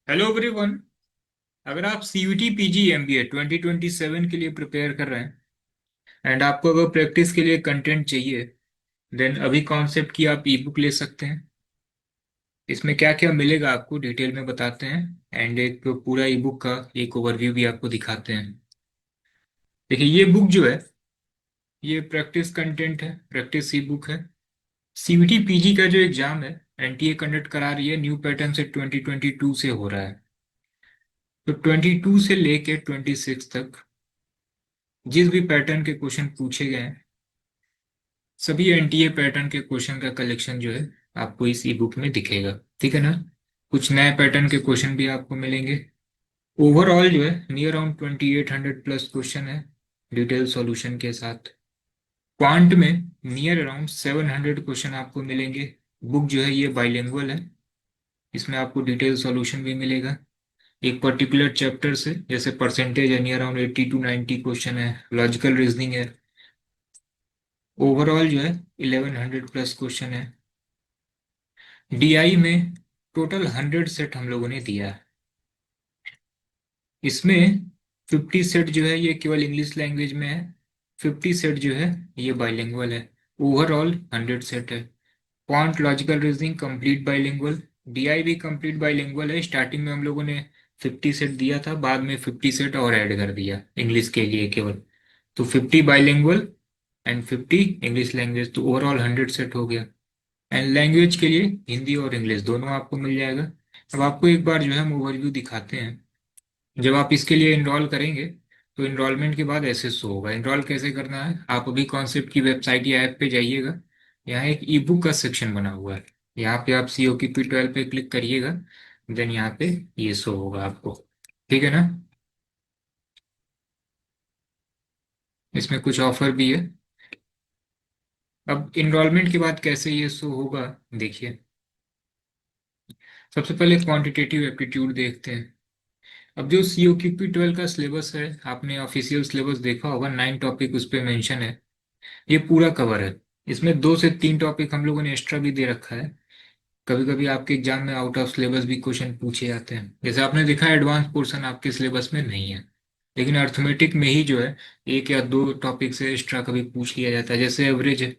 Hello everyone. अगर आप CUT PG MBA 2027 के लिए प्रिपेयर कर रहे हैं एंड आपको अगर प्रैक्टिस के लिए कंटेंट चाहिए, देन अभी कॉन्सेप्ट की आप ई बुक ले सकते हैं। इसमें क्या क्या मिलेगा आपको डिटेल में बताते हैं एंड एक पूरा ई बुक का एक ओवरव्यू भी आपको दिखाते हैं। देखिए, ये बुक जो है ये प्रैक्टिस कंटेंट है, प्रैक्टिस ई बुक है। सीयूटी पीजी का जो एग्जाम है एनटीए कंडक्ट करा रही है, न्यू पैटर्न से 2022 से हो रहा है। तो 22 से लेके 26 तक जिस भी पैटर्न के क्वेश्चन पूछे गए हैं, सभी एनटीए पैटर्न के क्वेश्चन का कलेक्शन जो है आपको इस ई बुक में दिखेगा। ठीक है ना। कुछ नए पैटर्न के क्वेश्चन भी आपको मिलेंगे। ओवरऑल जो है नियर अराउंड 2800 प्लस क्वेश्चन है डिटेल सॉल्यूशन के साथ। क्वांट में नियर अराउंड 700 क्वेश्चन आपको मिलेंगे। बुक जो है ये बाइलिंगुअल है, इसमें आपको डिटेल सॉल्यूशन भी मिलेगा एक पर्टिकुलर चैप्टर से। जैसे परसेंटेज है, नियर अराउंड 80 to 90 क्वेश्चन है। लॉजिकल रीजनिंग है। ओवरऑल जो है 1100 प्लस क्वेश्चन है। डीआई में टोटल 100 सेट हम लोगों ने दिया है। इसमें 50 सेट जो है ये केवल इंग्लिश लैंग्वेज में है, 50 सेट जो है ये बाइलिंगुअल है। ओवरऑल 100 सेट है। Quant logical reasoning complete bilingual. DI भी कंप्लीट बाइलिंगुअल है। स्टार्टिंग में हम लोगों ने 50 सेट दिया था, बाद में 50 सेट और ऐड कर दिया इंग्लिश के लिए केवल। तो 50 बाइलिंगुअल एंड 50 इंग्लिश लैंग्वेज, तो ओवरऑल 100 सेट हो गया। एंड लैंग्वेज के लिए हिंदी और इंग्लिश दोनों आपको मिल जाएगा। अब आपको एक बार जो है हम ओवरव्यू दिखाते हैं। जब आप इसके लिए इनरोल करेंगे तो इनरोलमेंट के बाद ऐसे शो होगा। इनरोल कैसे करना है, आप अभी कॉन्सेप्ट की वेबसाइट या ऐप पे जाइएगा। यहाँ एक ई बुक का सेक्शन बना हुआ है, यहाँ पे आप सी ओ की पी 12 पे क्लिक करिएगा। देन यहाँ पे ये शो होगा आपको। ठीक है ना। इसमें कुछ ऑफर भी है। अब इनरोलमेंट के बाद कैसे ये शो होगा, देखिए। सबसे पहले क्वांटिटेटिव एप्टीट्यूड देखते हैं। अब जो सी ओ क्यू पी 12 का सिलेबस है, आपने ऑफिशियल सिलेबस देखा होगा, 9 टॉपिक उस पर मेंशन है। ये पूरा कवर है। इसमें 2 से 3 टॉपिक हम लोगों ने एक्स्ट्रा भी दे रखा है। कभी कभी आपके एग्जाम में आउट ऑफ सिलेबस भी क्वेश्चन पूछे जाते हैं। जैसे आपने देखा एडवांस पोर्शन आपके सिलेबस में नहीं है, लेकिन अर्थमेटिक में ही जो है एक या दो टॉपिक से एक्स्ट्रा कभी पूछ लिया जाता है। जैसे एवरेज है,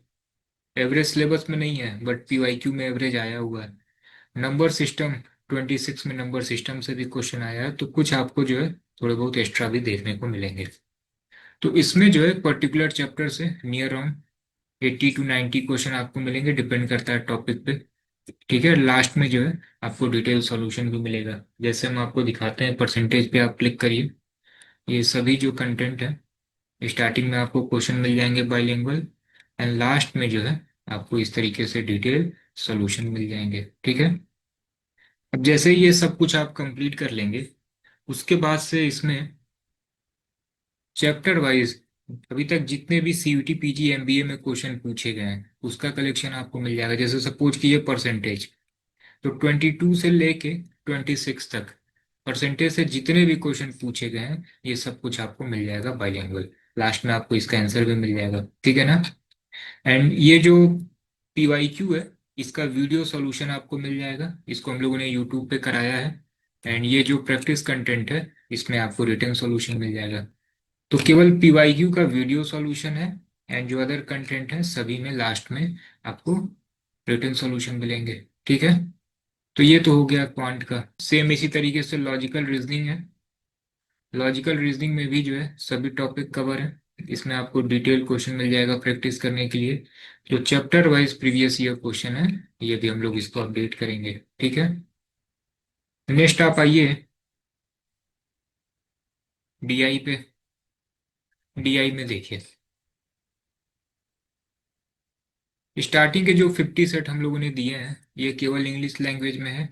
एवरेज सिलेबस में नहीं है बट पीवाईक्यू में एवरेज आया हुआ है। नंबर सिस्टम 26 में नंबर सिस्टम से भी क्वेश्चन आया है, तो कुछ आपको जो है थोड़े बहुत एक्स्ट्रा भी देखने को मिलेंगे। तो इसमें जो है पर्टिकुलर चैप्टर से नियर अराउंड 80 to 90 क्वेश्चन आपको मिलेंगे, डिपेंड करता है टॉपिक पे। ठीक है। लास्ट में जो है आपको डिटेल सॉल्यूशन भी मिलेगा। जैसे हम आपको दिखाते हैं, परसेंटेज पे आप क्लिक करिए। ये सभी जो कंटेंट है, स्टार्टिंग में आपको क्वेश्चन मिल जाएंगे बाइलिंगुअल एंड लास्ट में जो है आपको इस तरीके से डिटेल सॉल्यूशन मिल जाएंगे। ठीक है। अब जैसे ये सब कुछ आप कंप्लीट कर लेंगे, उसके बाद से इसमें चैप्टर वाइज अभी तक जितने भी सीयूटी पीजी एमबीए में क्वेश्चन पूछे गए हैं उसका कलेक्शन आपको मिल जाएगा। जैसे सपोज कीजिए परसेंटेज, तो 22 से लेके 26 तक परसेंटेज से जितने भी क्वेश्चन पूछे गए हैं ये सब कुछ आपको मिल जाएगा बाइलिंगुअल। लास्ट में आपको इसका आंसर भी मिल जाएगा। ठीक है ना। एंड ये जो पीवाईक्यू है, इसका वीडियो सॉल्यूशन आपको मिल जाएगा। इसको हम लोगों ने यूट्यूब पे कराया है। एंड ये जो प्रैक्टिस कंटेंट है इसमें आपको रिटन सॉल्यूशन मिल जाएगा। तो केवल पीवाईक्यू का वीडियो सॉल्यूशन है एंड जो अदर कंटेंट है सभी में लास्ट में आपको रिटन सॉल्यूशन मिलेंगे। ठीक है। तो ये तो हो गया क्वांट का। सेम इसी तरीके से लॉजिकल रीजनिंग है। लॉजिकल रीजनिंग में भी जो है सभी टॉपिक कवर है। इसमें आपको डिटेल क्वेश्चन मिल जाएगा प्रैक्टिस करने के लिए। जो chapter wise previous year question है ये भी हम लोग इसको अपडेट करेंगे। ठीक है। नेक्स्ट आप आइए डीआई पे। डीआई में देखिए, स्टार्टिंग के जो 50 सेट हम लोगों ने दिए हैं ये केवल इंग्लिश लैंग्वेज में है।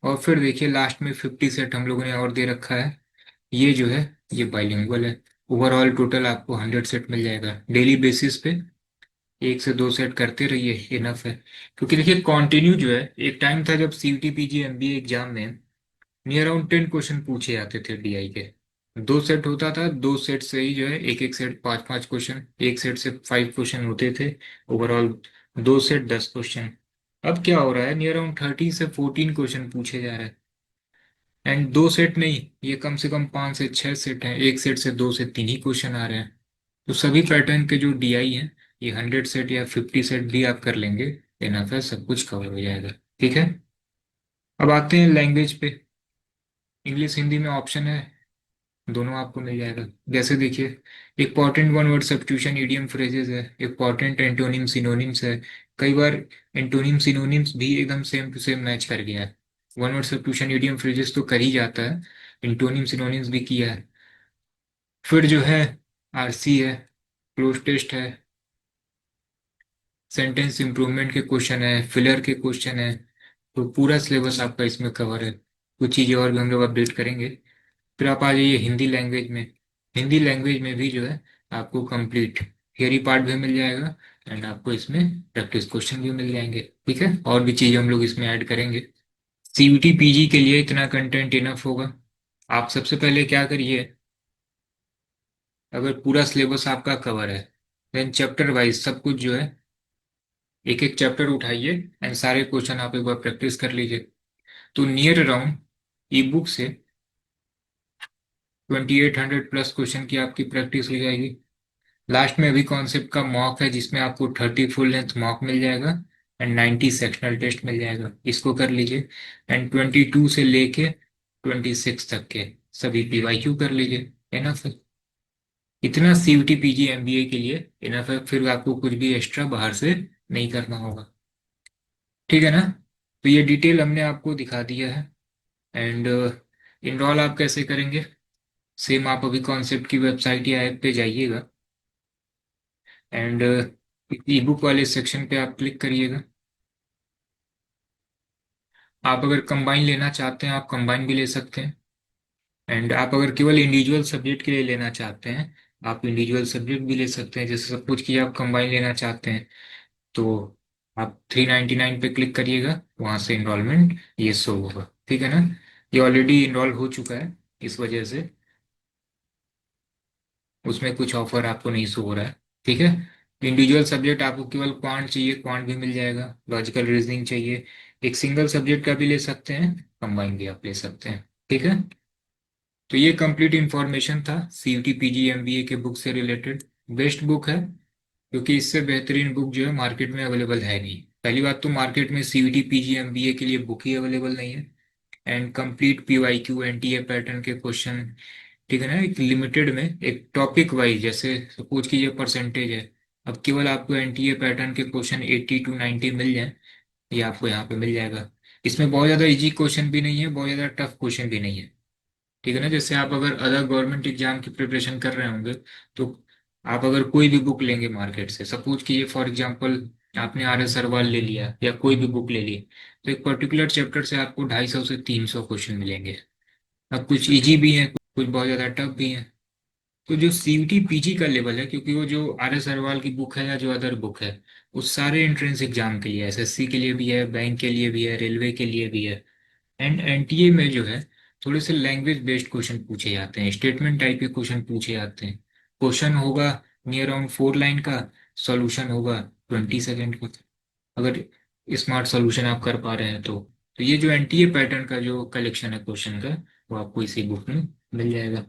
और फिर देखिए लास्ट में 50 सेट हम लोगों ने और दे रखा है, ये जो है ये बाइलिंगुअल है। ओवरऑल टोटल आपको 100 सेट मिल जाएगा। डेली बेसिस पे 1 से 2 सेट करते रहिए, इनफ है। क्योंकि देखिए कंटिन्यू जो है, एक टाइम था जब सीयूटी पीजी एमबीए एग्जाम में नियर अराउंड 10 क्वेश्चन पूछे जाते थे डीआई के। 2 सेट होता था, 2 सेट से ही जो है एक एक सेट 5 5 क्वेश्चन, एक सेट से 5 क्वेश्चन होते थे। Overall 2 set 10 question. अब क्या हो रहा है, नियर अराउंड 13 से 14 क्वेश्चन पूछे जा रहे हैं। एंड दो सेट नहीं, ये कम से कम 5 से 6 सेट हैं, एक सेट से 2 से 3 ही क्वेश्चन आ रहे हैं। तो सभी पैटर्न के जो डीआई हैं, ये 100 सेट या 50 सेट भी आप कर लेंगे, इनफ है, सब कुछ कवर हो जाएगा। ठीक है। अब आते हैं लैंग्वेज पे। इंग्लिश हिंदी में ऑप्शन है, दोनों आपको मिल जाएगा। जैसे देखिए, important one word substitution idiom phrases है, इंपॉर्टेंट एंटोनिम सिनोनिम्स है। कई बार एंटोनिम सिनोनिम्स भी एकदम सेम टू सेम मैच कर गया है। One word substitution idiom phrases तो कर ही जाता है, एंटोनिम सिनोनिम्स भी किया है। फिर जो है आरसी है, क्लोज टेस्ट है, सेंटेंस इंप्रूवमेंट के क्वेश्चन है, फिलर के क्वेश्चन है। तो पूरा सिलेबस आपका इसमें कवर है। कुछ चीज़ें और भी हम लोग अपडेट करेंगे। फिर आप आ जाइए हिंदी लैंग्वेज में। हिंदी लैंग्वेज में भी जो है आपको कंप्लीट थियरी पार्ट भी मिल जाएगा, एंड आपको इसमें प्रैक्टिस क्वेश्चन भी मिल जाएंगे। ठीक है, और भी चीज़ें हम लोग इसमें ऐड करेंगे। सीयूटी पीजी के लिए इतना कंटेंट इनफ होगा। आप सबसे पहले क्या करिए, अगर पूरा सिलेबस आपका कवर है, देन चैप्टर वाइज सब कुछ जो है, एक एक चैप्टर उठाइए एंड सारे क्वेश्चन आप एक बार प्रैक्टिस कर लीजिए। तो नियर अराउंड ई बुक से 2800 प्लस क्वेश्चन की आपकी प्रैक्टिस हो जाएगी। लास्ट में अभी कॉन्सेप्ट का मॉक है, जिसमें आपको 30 फुल लेंथ मॉक मिल जाएगा एंड 90 सेक्शनल टेस्ट मिल जाएगा, इसको कर लीजिए। एंड 22 से लेके 26 तक के सभी पीवाईक्यू कर लीजिए। इनफ है, इतना सीयूटी पीजी एमबीए के लिए इनफ है। फिर आपको कुछ भी एक्स्ट्रा बाहर से नहीं करना होगा। ठीक है ना। तो ये डिटेल हमने आपको दिखा दिया है। एंड इनरोल आप कैसे करेंगे, सेम आप अभी कॉन्सेप्ट की वेबसाइट या ऐप पे जाइएगा, एंड ई बुक वाले सेक्शन पे आप क्लिक करिएगा। आप अगर कंबाइन लेना चाहते हैं, आप कंबाइन भी ले सकते हैं। एंड आप अगर केवल इंडिविजुअल सब्जेक्ट के लिए लेना चाहते हैं, आप इंडिविजुअल सब्जेक्ट भी ले सकते हैं। जैसे सपोज कि आप कंबाइन लेना चाहते हैं, तो आप 399 पे क्लिक करिएगा, वहाँ से इनरोलमेंट ये शो होगा। ठीक है ना। ये ऑलरेडी इनरोल हो चुका है, इस वजह से उसमें कुछ ऑफर आपको नहीं शो हो रहा है। ठीक है। इंडिविजुअल सब्जेक्ट आपको केवल क्वांट चाहिए, क्वांट भी मिल जाएगा। लॉजिकल रीजनिंग चाहिए, एक सिंगल सब्जेक्ट का भी ले सकते हैं, कंबाइन भी आप ले सकते हैं। ठीक है। तो ये कंप्लीट इन्फॉर्मेशन था सीयूटी पीजी एमबीए के बुक से रिलेटेड। बेस्ट बुक है, क्योंकि इससे बेहतरीन बुक जो है मार्केट में अवेलेबल है नहीं। पहली बात तो मार्केट में सीयूटी पीजी एमबीए के लिए बुक ही अवेलेबल नहीं है। And complete PYQ NTA pattern के क्वेश्चन, ठीक है ना, एक लिमिटेड में, एक टॉपिक वाइज, जैसे सपोज की ये परसेंटेज है, अब केवल आपको एनटीए पैटर्न के क्वेश्चन 80 to 90 मिल जाए, ये आपको यहाँ पे मिल जाएगा। इसमें बहुत ज़्यादा इजी क्वेश्चन भी नहीं है, बहुत ज़्यादा टफ क्वेश्चन भी नहीं है। ठीक है ना। जैसे आप अगर अदर गवर्नमेंट एग्जाम की प्रिपरेशन कर रहे होंगे, तो आप अगर कोई भी बुक लेंगे मार्केट से, सपोज कि ये फॉर एग्जांपल आपने आर एस अग्रवाल ले लिया या कोई भी बुक ले ली, तो एक पर्टिकुलर चैप्टर से आपको 250 से 300 क्वेश्चन मिलेंगे। अब कुछ इजी भी हैं, कुछ बहुत ज़्यादा टफ भी हैं। तो जो सीयूटी पीजी का लेवल है, क्योंकि वो जो आर एस अग्रवाल की बुक है या जो अदर बुक है, उस सारे एंट्रेंस एग्जाम के लिए, एसएससी के लिए भी है, बैंक के लिए भी है, रेलवे के लिए भी है। एंड एनटीए में जो है थोड़े से लैंग्वेज बेस्ड क्वेश्चन पूछे जाते हैं, स्टेटमेंट टाइप के क्वेश्चन पूछे जाते हैं। क्वेश्चन होगा नियर अराउंड 4 लाइन का, सॉल्यूशन होगा 20 सेकेंड का, अगर स्मार्ट सॉल्यूशन आप कर पा रहे हैं तो ये जो एनटीए पैटर्न का जो कलेक्शन है क्वेश्चन का, वो आपको इसी बुक में मिल जाएगा।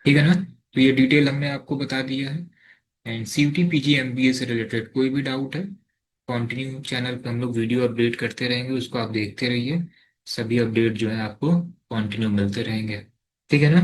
ठीक है ना। तो ये डिटेल हमने आपको बता दिया है। एंड सीयूटी पीजी एमबीए से रिलेटेड कोई भी डाउट है, कंटिन्यू चैनल पे हम लोग वीडियो अपडेट करते रहेंगे, उसको आप देखते रहिए। सभी अपडेट जो है आपको कंटिन्यू मिलते रहेंगे। ठीक है ना।